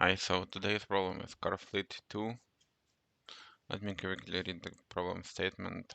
Hi, so today's problem is car fleet 2. Let me quickly read the problem statement.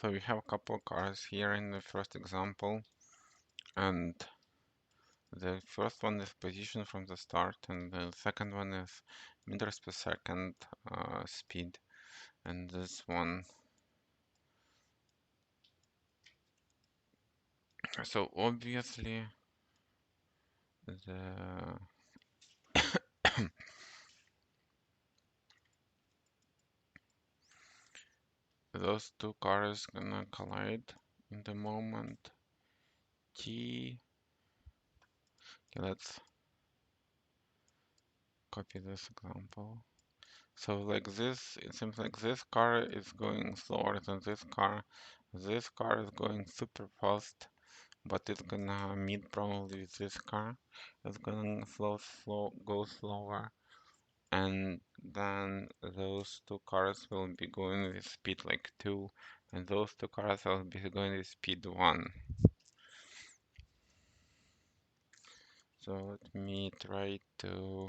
So we have a couple of cars here in the first example, and the first one is position from the start, and the second one is meters per second speed, and this one. So obviously the those two cars gonna collide in the moment t. Okay, let's copy this example. So like this, it seems like this car is going slower than this car. This car is going super fast, but it's gonna meet probably with this car. It's gonna go slower. And then those two cars will be going with speed like 2, and those two cars will be going with speed 1. So let me try to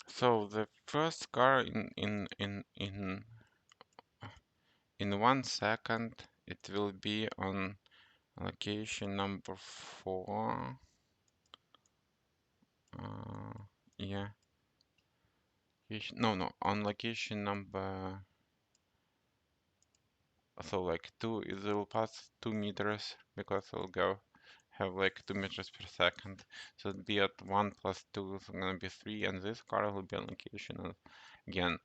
so the first car in 1 second it will be on location number 4. Yeah. No, on location number. So like 2, it will pass 2 meters because it'll go have like 2 meters per second. So it'll be at 1 plus 2 is gonna be 3, and this car will be on location of, again,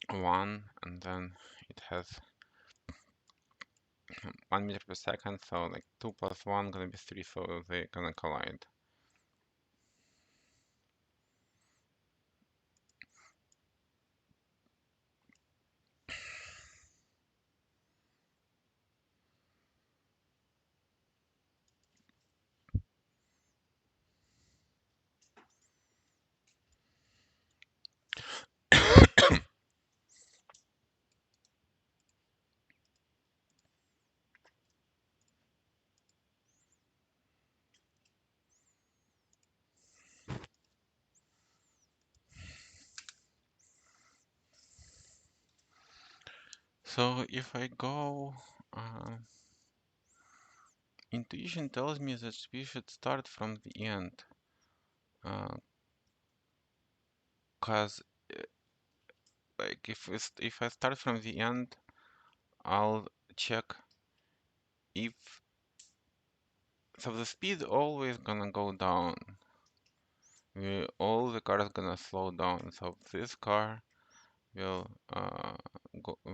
1, and then it has 1 meter per second, so like 2 plus 1 gonna be 3, so they're gonna collide. So if I go, intuition tells me that we should start from the end, cause like if I start from the end, I'll check if so the speed always gonna go down. All the cars gonna slow down. So this car will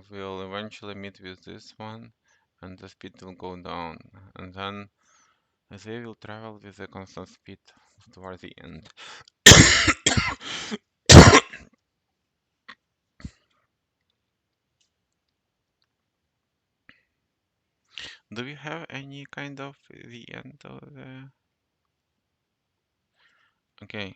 will eventually meet with this one, and the speed will go down, and then they will travel with a constant speed toward the end. Do we have any kind of the end of the? Okay,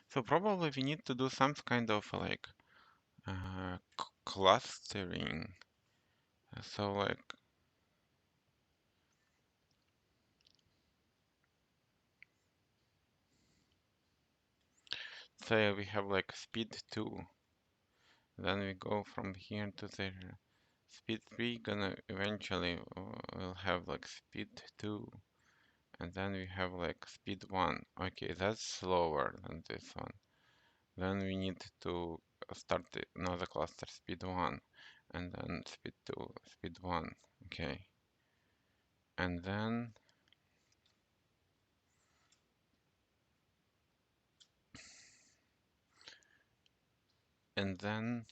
so probably we need to do some kind of like clustering. So like say we have like speed 2, then we go from here to there. Speed 3 gonna eventually will have like speed 2, and then we have like speed 1. Okay, that's slower than this one. Then we need to start another cluster, speed 1, and then speed 2, speed 1. Okay, and then and then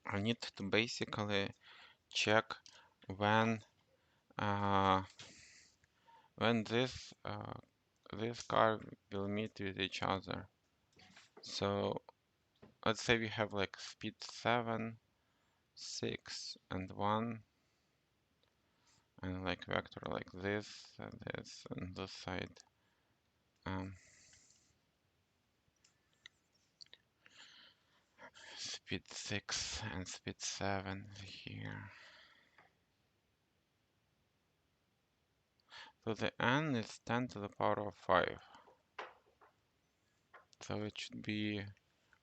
I need to basically check when uh, this car will meet with each other. So let's say we have like speed 7, 6, and 1, and like vector like this and this side. Um, Speed 6 and speed 7 here. So the n is 10 to the power of 5. So it should be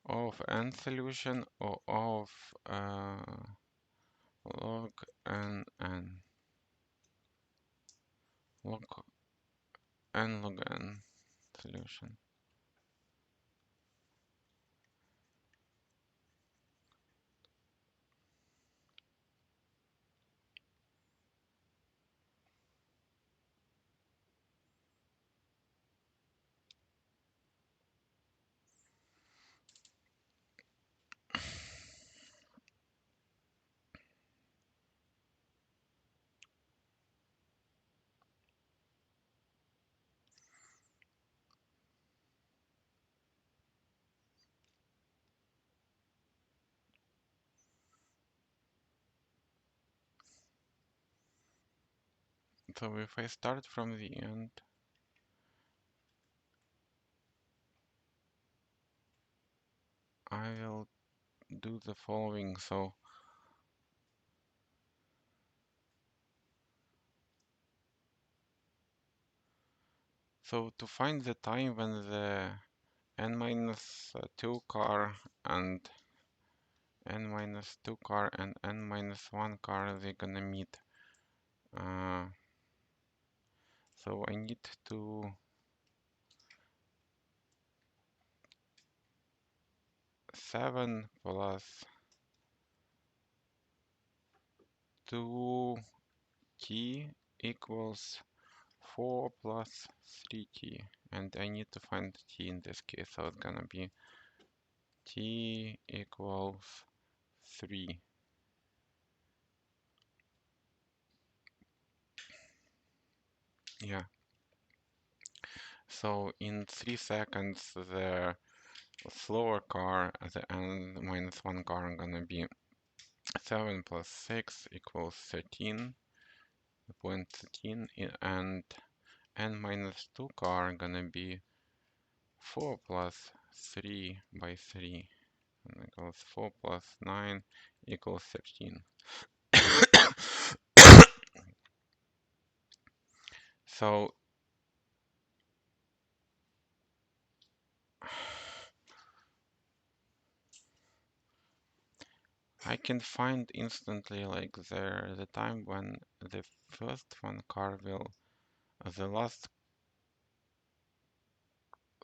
O of n solution or O of log n log log n solution. So if I start from the end, I will do the following. So to find the time when the n minus 2 car and n minus 2 car and n minus 1 car they're gonna meet. So I need to 7 plus 2t equals 4 plus 3t, and I need to find t in this case, so it's gonna be t equals 3. Yeah, so in 3 seconds the slower car, the n minus 1 car, are gonna be 7 plus 6 equals 13, point 13, and n minus 2 car are gonna be 4 plus 3 by 3 and equals 4 plus 9 equals 13. So I can find instantly like the time when the first one car will the last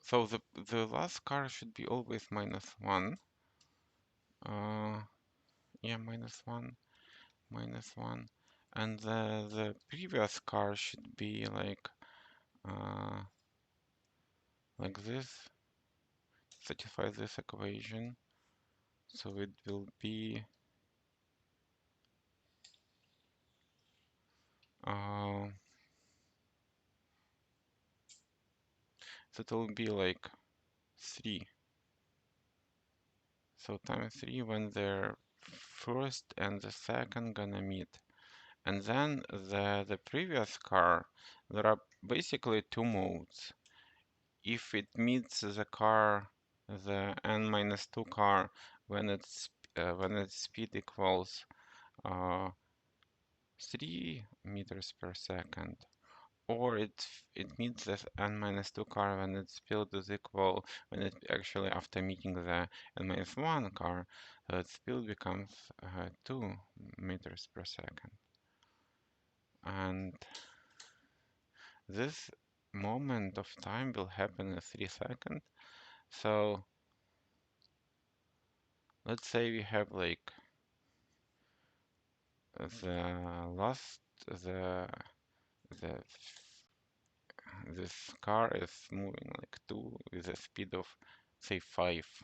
so the last car should be always -1. Uh yeah, -1, and the previous car should be uh like this, satisfy this equation. So it will be uh so it will be like 3. So times 3 when the first and the second gonna meet. And then the previous car, there are basically two modes. If it meets the car, the n-2 car, when its speed equals 3 meters per second, or it meets the n-2 car when its speed is equal, when it actually after meeting the n-1 car, its speed becomes 2 meters per second. And this moment of time will happen in 3 seconds. So let's say we have like the last the the this car is moving like 2 with a speed of say 5.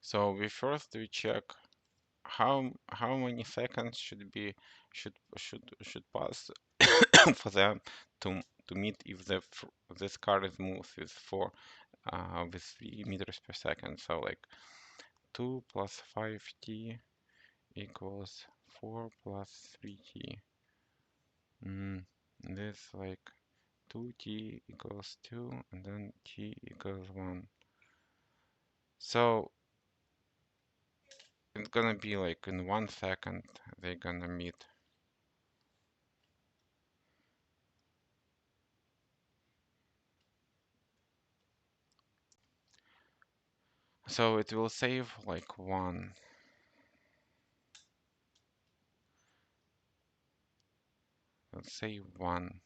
So we check how many seconds should pass for them to meet if this car is moves with 3 meters per second. So like 2 plus 5t equals 4 plus 3t. This like 2t equals 2 and then t equals 1. So it's gonna be like in 1 second they're gonna meet. So it will save like 1. Let's say 1.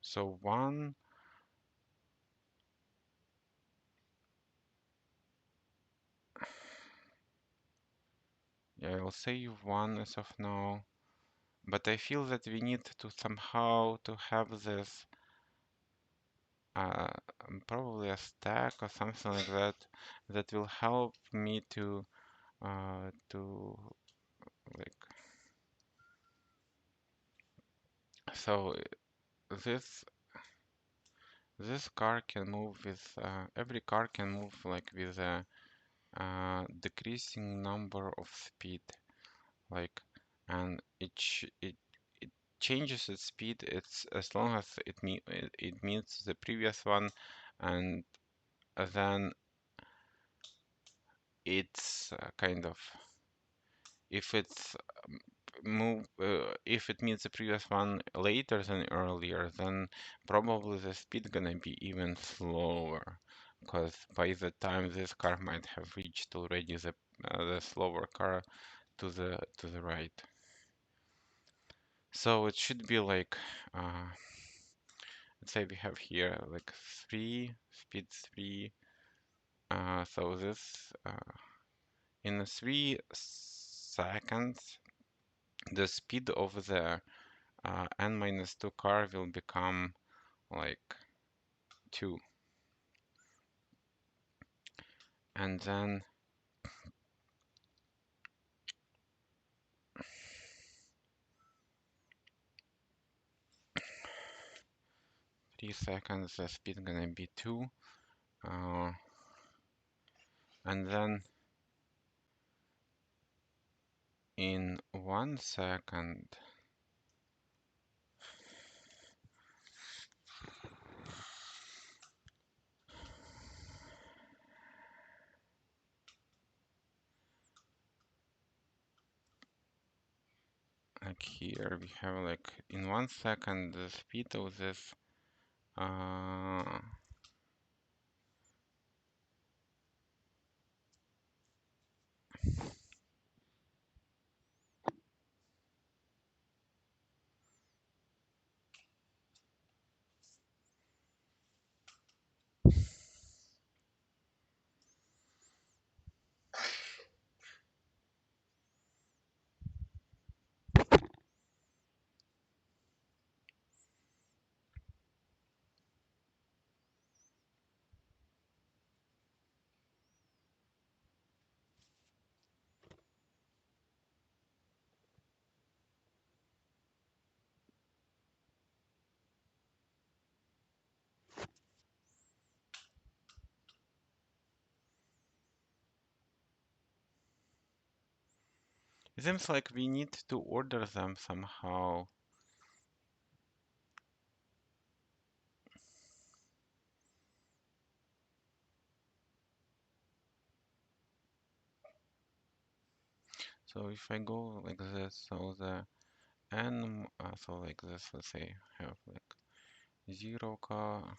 So 1, yeah, I'll save 1 as of now. But I feel that we need to somehow to have this uh, probably a stack or something like that that will help me to like so this this car can move with every car can move like with a decreasing number of speed, like, and it changes its speed. It's as long as it meets the previous one, and then it's kind of if it's if it meets the previous one later than earlier, then probably the speed gonna be even slower, because by the time this car might have reached already the slower car to the right. So it should be like let's say we have here like 3 speed 3. So this in 3 seconds the speed of the n-2 car will become like 2, and then 3 seconds the speed gonna be 2, uh, and then in 1 second like here we have like in 1 second the speed of this uh, it seems like we need to order them somehow. So if I go like this, so the n, so like this, let's say, have like 0 car,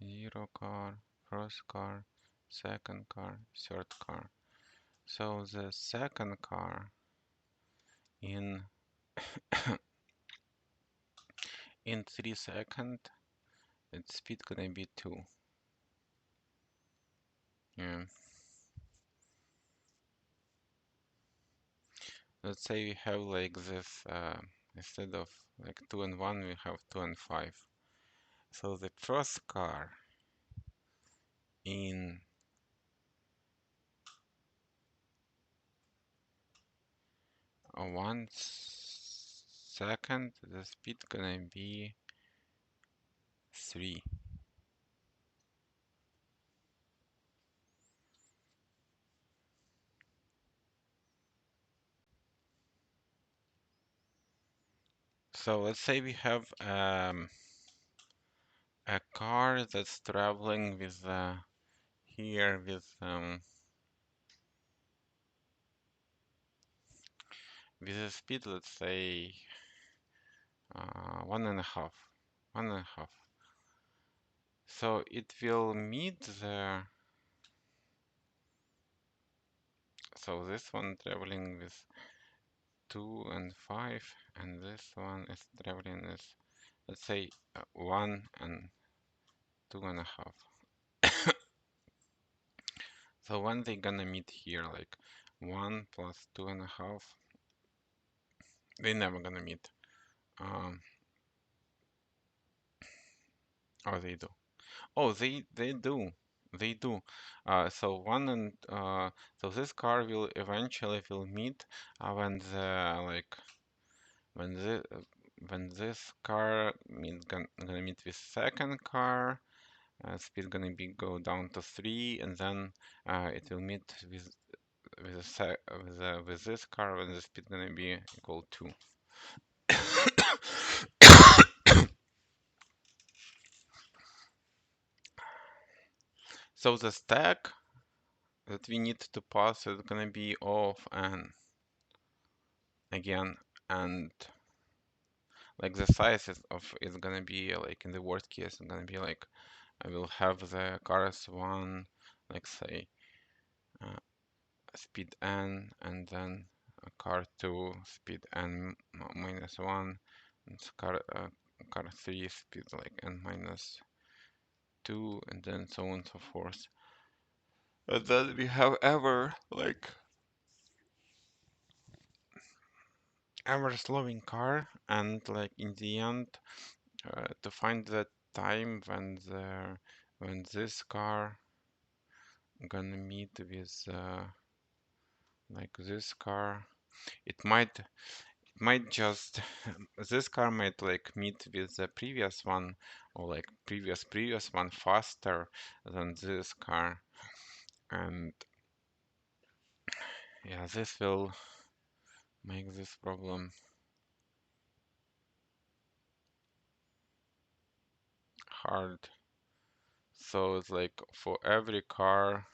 0 car, first car, second car, third car. So the second car in in 3 seconds, its speed gonna be 2. Yeah. Let's say we have like this, instead of like 2 and 1, we have 2 and 5. So the first car in 1 second, the speed gonna be 3. So let's say we have a car that's traveling with here with a speed, let's say 1.5, 1.5. So it will meet the, so this one traveling with 2 and 5, and this one is traveling with, let's say 1 and 2.5. So when they gonna meet here, like 1 plus 2.5, they never gonna meet. Um, or they do. Oh, they do. They do. So one and so this car will eventually will meet when the like when the when this car gonna meet with second car, speed gonna be go down to 3, and then it will meet with a with this car when the speed gonna be equal to. So the stack that we need to pass is gonna be of n again, and like the size is gonna be like in the worst case it's gonna be like I will have the cars one, like say speed n, and then a car 2 speed n minus 1, and car 3 speed like n minus 2, and then so on and so forth. And then we have ever slowing car, and like in the end to find the time when this car gonna meet with like this car, it might just this car might like meet with the previous one, or like previous one faster than this car, and yeah, this will make this problem hard. So it's like for every car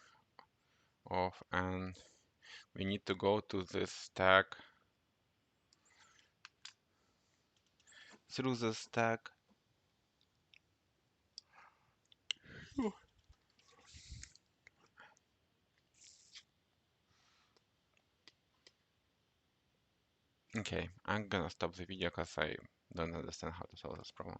of, and we need to go to this stack through the stack. Okay, I'm gonna stop the video because I don't understand how to solve this problem.